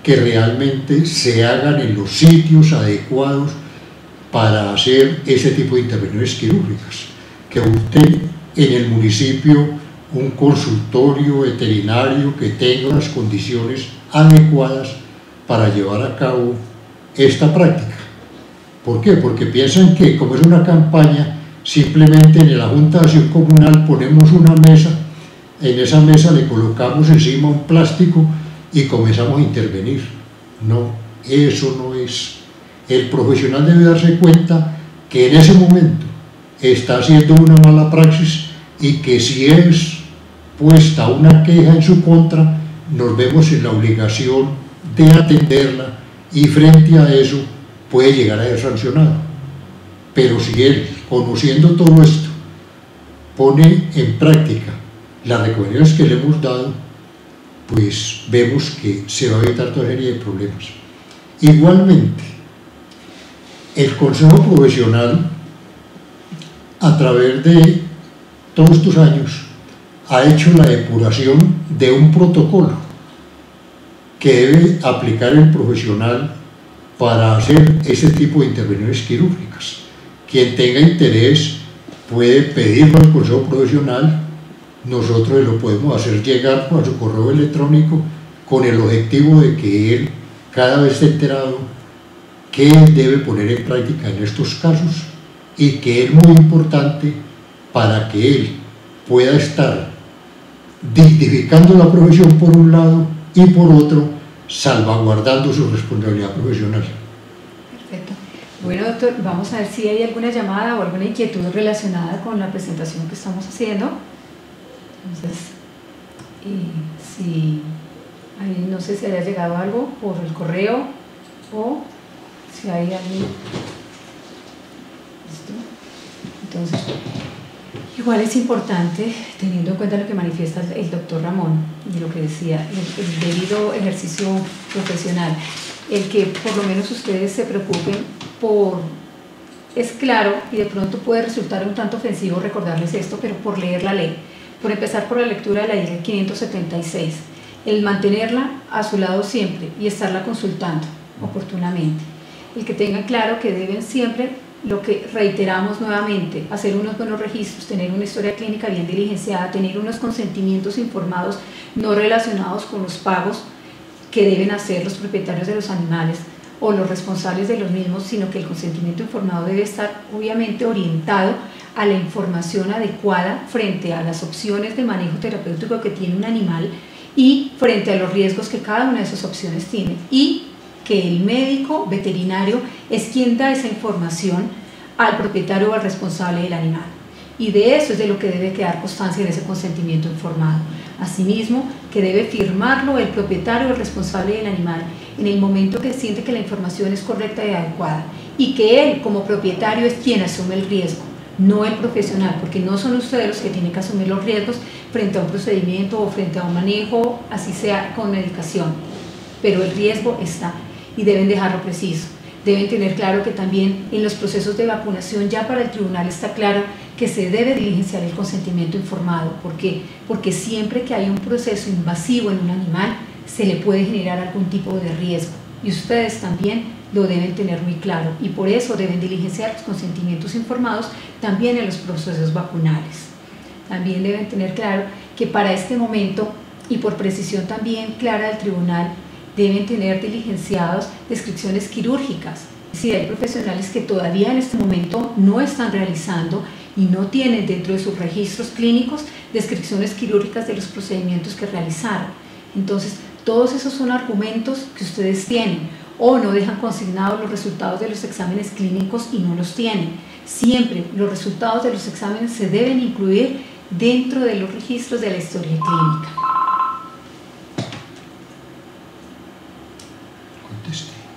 que realmente se hagan en los sitios adecuados para hacer ese tipo de intervenciones quirúrgicas, que usted en el municipio un consultorio veterinario que tenga las condiciones adecuadas para llevar a cabo esta práctica. ¿Por qué? Porque piensan que como es una campaña, simplemente en la Junta de Acción Comunal ponemos una mesa, en esa mesa le colocamos encima un plástico y comenzamos a intervenir. No, eso no es. El profesional debe darse cuenta que en ese momento está haciendo una mala praxis y que si es puesta una queja en su contra, nos vemos en la obligación de atenderla y frente a eso puede llegar a ser sancionado. Pero si él, conociendo todo esto, pone en práctica las recomendaciones que le hemos dado, pues vemos que se va a evitar toda serie de problemas. Igualmente, el Consejo Profesional, a través de todos estos años, ha hecho la depuración de un protocolo que debe aplicar el profesional para hacer ese tipo de intervenciones quirúrgicas. Quien tenga interés puede pedirlo al Consejo Profesional, nosotros lo podemos hacer llegar a su correo electrónico con el objetivo de que él cada vez esté enterado qué debe poner en práctica en estos casos y que es muy importante para que él pueda estar dignificando la profesión por un lado y por otro salvaguardando su responsabilidad profesional. Perfecto. Bueno, doctor, vamos a ver si hay alguna llamada o alguna inquietud relacionada con la presentación que estamos haciendo. Entonces, si no sé si haya llegado algo por el correo o si hay alguien. ¿Listo? Entonces, igual es importante, teniendo en cuenta lo que manifiesta el doctor Ramón y lo que decía, el debido ejercicio profesional, el que por lo menos ustedes se preocupen por, es claro y de pronto puede resultar un tanto ofensivo recordarles esto, pero por leer la ley, por empezar por la lectura de la ley 576, el mantenerla a su lado siempre y estarla consultando oportunamente, el que tengan claro que deben siempre, lo que reiteramos nuevamente, hacer unos buenos registros, tener una historia clínica bien diligenciada, tener unos consentimientos informados no relacionados con los pagos que deben hacer los propietarios de los animales o los responsables de los mismos, sino que el consentimiento informado debe estar obviamente orientado a la información adecuada frente a las opciones de manejo terapéutico que tiene un animal y frente a los riesgos que cada una de esas opciones tiene, y que el médico veterinario es quien da esa información al propietario o al responsable del animal, y de eso es de lo que debe quedar constancia en ese consentimiento informado. Asimismo, que debe firmarlo el propietario o el responsable del animal en el momento que siente que la información es correcta y adecuada, y que él como propietario es quien asume el riesgo, no el profesional, porque no son ustedes los que tienen que asumir los riesgos frente a un procedimiento o frente a un manejo, así sea con medicación, pero el riesgo está y deben dejarlo preciso. Deben tener claro que también en los procesos de vacunación ya para el tribunal está claro que se debe diligenciar el consentimiento informado. ¿Por qué? Porque siempre que hay un proceso invasivo en un animal se le puede generar algún tipo de riesgo, y ustedes también lo deben tener muy claro, y por eso deben diligenciar los consentimientos informados también en los procesos vacunales. También deben tener claro que para este momento, y por precisión también clara del tribunal, deben tener diligenciados descripciones quirúrgicas Sí, hay profesionales que todavía en este momento no están realizando y no tienen dentro de sus registros clínicos descripciones quirúrgicas de los procedimientos que realizaron. Entonces, todos esos son argumentos que ustedes tienen, o no dejan consignados los resultados de los exámenes clínicos y no los tienen. Siempre los resultados de los exámenes se deben incluir dentro de los registros de la historia clínica.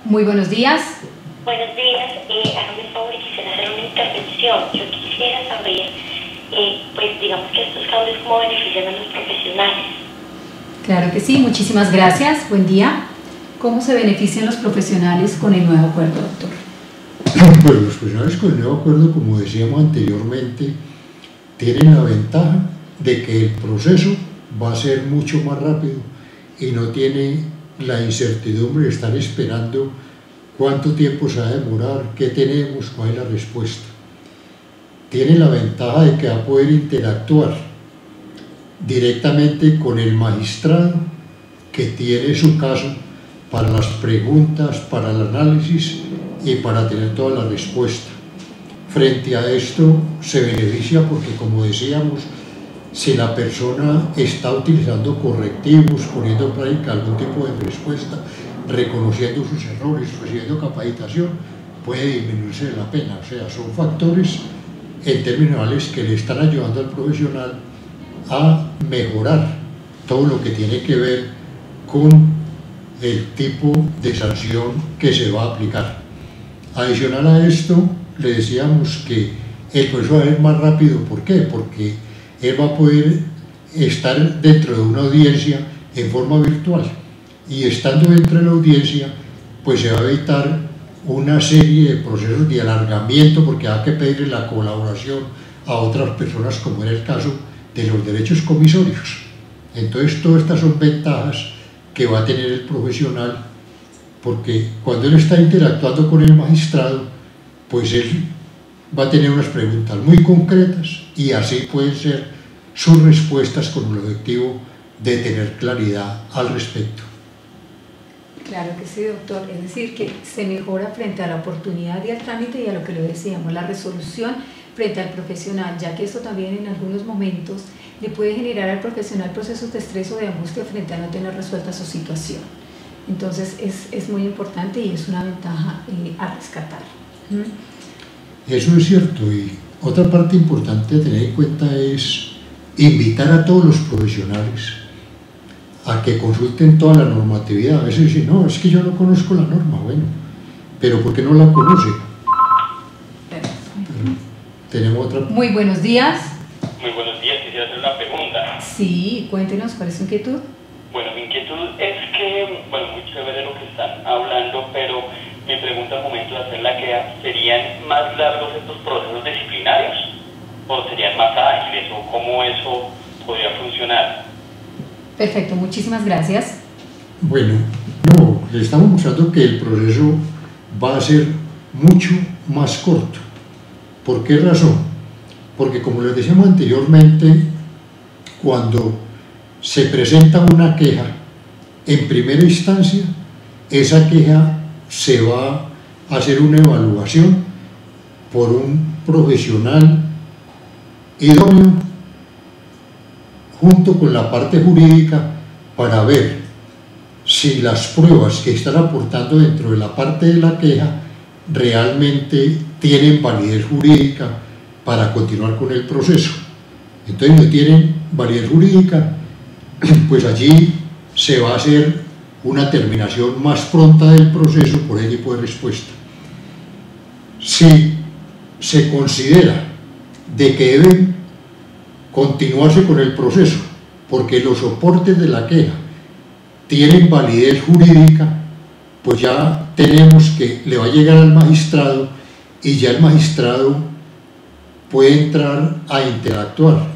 Muy buenos días. Buenos días, hágame el favor y quisiera hacer una intervención. Yo quisiera saber, pues digamos que estos cambios cómo benefician a los profesionales. Claro que sí, muchísimas gracias, buen día. ¿Cómo se benefician los profesionales con el nuevo acuerdo, doctor? Pues los profesionales con el nuevo acuerdo, como decíamos anteriormente, tienen la ventaja de que el proceso va a ser mucho más rápido y no tiene la incertidumbre de estar esperando cuánto tiempo se va a demorar, qué tenemos, cuál es la respuesta. Tiene la ventaja de que va a poder interactuar directamente con el magistrado que tiene su caso para las preguntas, para el análisis y para tener toda la respuesta. Frente a esto se beneficia porque, como decíamos, si la persona está utilizando correctivos, poniendo en práctica algún tipo de respuesta, reconociendo sus errores, recibiendo capacitación, puede disminuirse la pena. O sea, son factores en términos generales que le están ayudando al profesional a mejorar todo lo que tiene que ver con el tipo de sanción que se va a aplicar. Adicional a esto, le decíamos que el proceso va a ir más rápido. ¿Por qué? Porque él va a poder estar dentro de una audiencia en forma virtual, y estando dentro de la audiencia pues se va a evitar una serie de procesos de alargamiento, porque hay que pedirle la colaboración a otras personas, como era el caso de los derechos comisorios. Entonces todas estas son ventajas que va a tener el profesional, porque cuando él está interactuando con el magistrado, pues él va a tener unas preguntas muy concretas y así pueden ser sus respuestas con el objetivo de tener claridad al respecto. Claro que sí, doctor. Es decir, que se mejora frente a la oportunidad y al trámite y a lo que le decíamos, la resolución frente al profesional, ya que esto también en algunos momentos le puede generar al profesional procesos de estrés o de angustia frente a no tener resuelta su situación. Entonces es muy importante y es una ventaja a rescatar. Eso es cierto, y otra parte importante a tener en cuenta es invitar a todos los profesionales a que consulten toda la normatividad. A veces dicen, no, es que yo no conozco la norma. Bueno, pero ¿por qué no la conoce? Tenemos otra. Muy buenos días. Muy buenos días, quisiera hacer una pregunta. Sí, cuéntenos, ¿cuál es su inquietud? Bueno, mi inquietud es que, bueno, muy chévere lo que están hablando, pero mi pregunta al momento de hacer la queja, ¿serían más largos estos procesos disciplinarios o serían más ágiles, o cómo eso podría funcionar? Perfecto, muchísimas gracias. Bueno, no, le estamos mostrando que el proceso va a ser mucho más corto. ¿Por qué razón? Porque, como les decíamos anteriormente, cuando se presenta una queja en primera instancia, esa queja se va a hacer una evaluación por un profesional idóneo junto con la parte jurídica para ver si las pruebas que están aportando dentro de la parte de la queja realmente tienen validez jurídica para continuar con el proceso. Entonces, no tienen validez jurídica, pues allí se va a hacer una terminación más pronta del proceso por ese tipo de respuesta. Si se considera de que deben continuarse con el proceso porque los soportes de la queja tienen validez jurídica, pues ya tenemos que le va a llegar al magistrado y ya el magistrado puede entrar a interactuar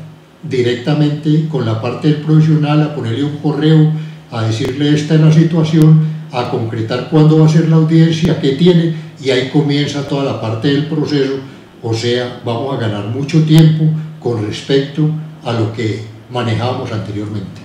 directamente con la parte del profesional, a ponerle un correo, a decirle esta es la situación, a concretar cuándo va a ser la audiencia, qué tiene, y ahí comienza toda la parte del proceso. O sea, vamos a ganar mucho tiempo con respecto a lo que manejábamos anteriormente.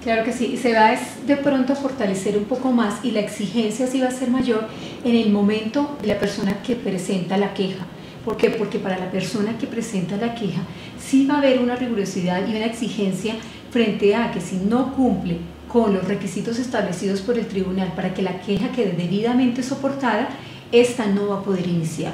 Claro que sí, se va de pronto a fortalecer un poco más y la exigencia sí va a ser mayor en el momento de la persona que presenta la queja. ¿Por qué? Porque para la persona que presenta la queja sí va a haber una rigurosidad y una exigencia frente a que si no cumple con los requisitos establecidos por el tribunal para que la queja quede debidamente soportada, esta no va a poder iniciar.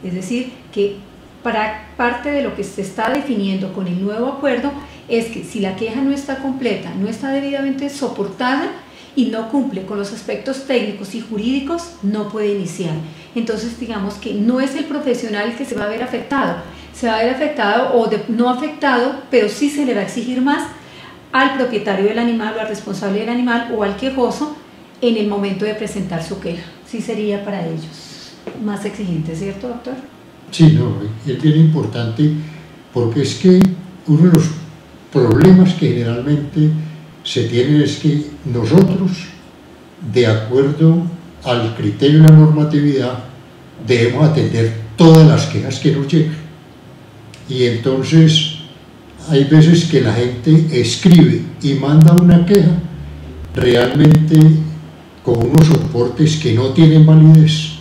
Es decir, que para parte de lo que se está definiendo con el nuevo acuerdo es que si la queja no está completa, no está debidamente soportada y no cumple con los aspectos técnicos y jurídicos, no puede iniciar. Entonces, digamos que no es el profesional el que se va a ver afectado, se va a ver afectado o no afectado, pero sí se le va a exigir más al propietario del animal o al responsable del animal o al quejoso en el momento de presentar su queja. Sí sería para ellos más exigente, ¿cierto, doctor? Sí, no, es bien importante porque es que uno de los problemas que generalmente se tienen es que nosotros, de acuerdo al criterio de la normatividad, debemos atender todas las quejas que nos llegan. Y entonces hay veces que la gente escribe y manda una queja realmente con unos soportes que no tienen validez.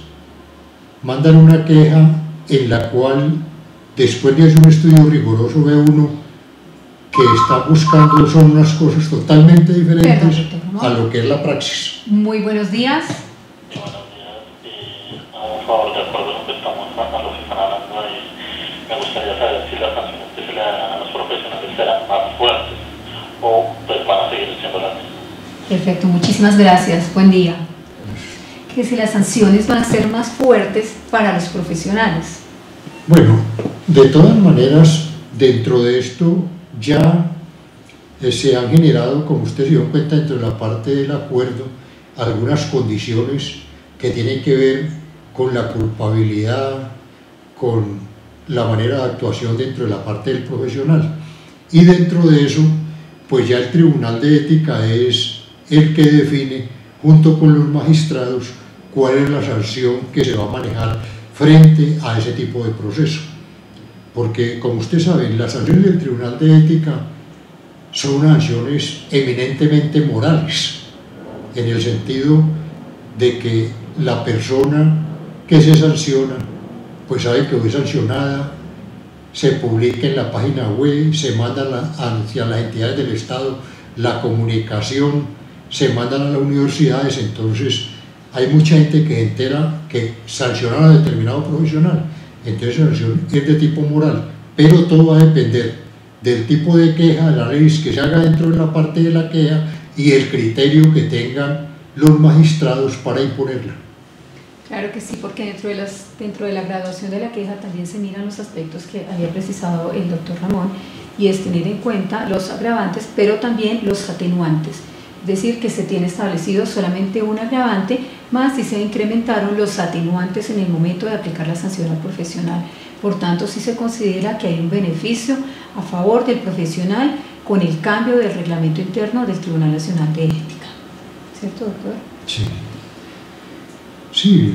Mandan una queja en la cual, después de hacer un estudio riguroso, ve uno que está buscando son unas cosas totalmente diferentes a lo que es la praxis. Muy buenos días. Buenos días. A favor, de acuerdo con lo que estamos a lo que están hablando ahí, me gustaría saber si las sanciones que se le dan a los profesionales serán más fuertes o pues van a seguir siendo las mismas. Perfecto, muchísimas gracias. Buen día. Que si las sanciones van a ser más fuertes para los profesionales. Bueno, de todas maneras, dentro de esto ya se han generado, como usted se dio cuenta, dentro de la parte del acuerdo, algunas condiciones que tienen que ver con la culpabilidad, con la manera de actuación dentro de la parte del profesional. Y dentro de eso, pues ya el Tribunal de Ética es el que define, junto con los magistrados, cuál es la sanción que se va a manejar frente a ese tipo de proceso. Porque, como ustedes saben, las sanciones del Tribunal de Ética son unas sanciones eminentemente morales, en el sentido de que la persona que se sanciona, pues sabe que fue sancionada, se publica en la página web, se manda hacia las entidades del Estado la comunicación, se mandan a las universidades. Entonces hay mucha gente que entera que sancionan a determinado profesional, entonces la sanción es de tipo moral, pero todo va a depender del tipo de queja, del análisis que se haga dentro de la parte de la queja y el criterio que tengan los magistrados para imponerla. Claro que sí, porque dentro de la graduación de la queja también se miran los aspectos que había precisado el doctor Ramón, y es tener en cuenta los agravantes, pero también los atenuantes. Es decir, que se tiene establecido solamente un agravante, más si se incrementaron los atenuantes en el momento de aplicar la sanción al profesional. Por tanto, sí se considera que hay un beneficio a favor del profesional con el cambio del reglamento interno del Tribunal Nacional de Ética. ¿Cierto, doctor? Sí. Sí,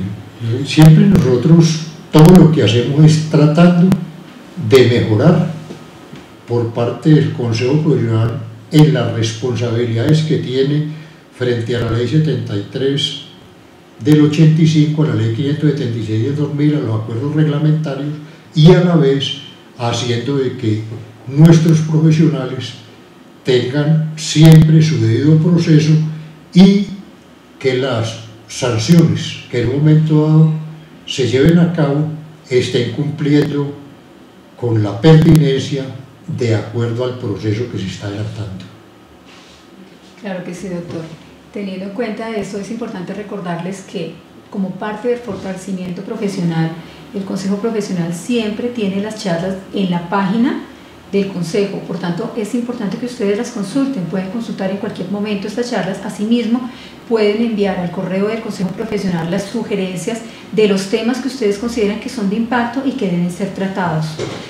siempre nosotros todo lo que hacemos es tratando de mejorar por parte del Consejo Profesional en las responsabilidades que tiene frente a la Ley 73 del 85, a la Ley 576 del 2000, a los acuerdos reglamentarios, y a la vez haciendo de que nuestros profesionales tengan siempre su debido proceso y que las sanciones que en un momento dado se lleven a cabo estén cumpliendo con la pertinencia de acuerdo al proceso que se está adaptando. Claro que sí, doctor. Teniendo en cuenta esto, es importante recordarles que como parte del fortalecimiento profesional, el Consejo Profesional siempre tiene las charlas en la página del Consejo. Por tanto, es importante que ustedes las consulten. Pueden consultar en cualquier momento estas charlas. Asimismo, pueden enviar al correo del Consejo Profesional las sugerencias de los temas que ustedes consideran que son de impacto y que deben ser tratados,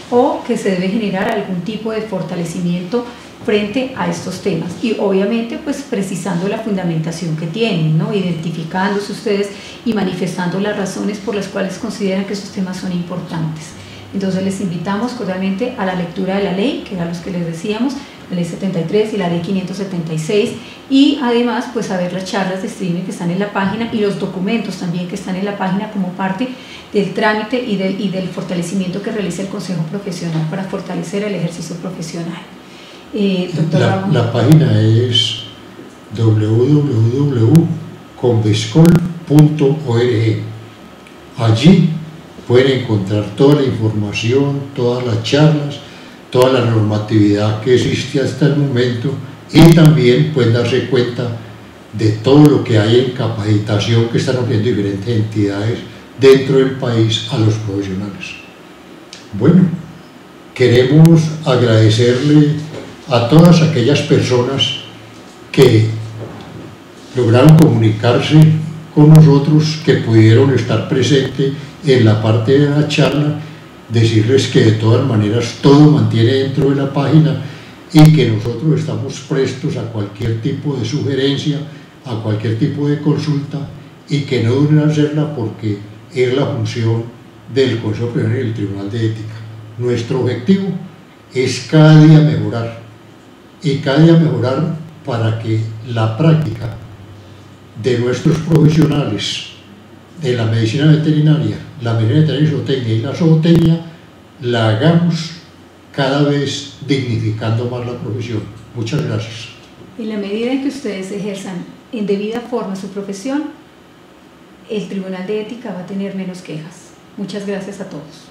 o que se debe generar algún tipo de fortalecimiento frente a estos temas, y obviamente pues precisando la fundamentación que tienen, ¿no? Identificándose ustedes y manifestando las razones por las cuales consideran que esos temas son importantes. Entonces les invitamos cordialmente a la lectura de la ley, que era los que les decíamos, la ley 73 y la ley 576, y además pues a ver las charlas de streaming que están en la página y los documentos también que están en la página como parte del trámite y del fortalecimiento que realiza el Consejo Profesional para fortalecer el ejercicio profesional. Doctor Ramón. La página es www.convescol.org. Allí pueden encontrar toda la información, todas las charlas, toda la normatividad que existe hasta el momento, y también pueden darse cuenta de todo lo que hay en capacitación que están ofreciendo diferentes entidades dentro del país a los profesionales. Bueno, queremos agradecerle a todas aquellas personas que lograron comunicarse con nosotros, que pudieron estar presentes en la parte de la charla, decirles que de todas maneras todo mantiene dentro de la página y que nosotros estamos prestos a cualquier tipo de sugerencia, a cualquier tipo de consulta, y que no duden en hacerla porque es la función del Consejo Profesional y del Tribunal de Ética. Nuestro objetivo es cada día mejorar, y cada día mejorar para que la práctica de nuestros profesionales de la medicina veterinaria, la medicina veterinaria y zootecnia y la zootecnia, la hagamos cada vez dignificando más la profesión. Muchas gracias. En la medida en que ustedes ejerzan en debida forma su profesión, el Tribunal de Ética va a tener menos quejas. Muchas gracias a todos.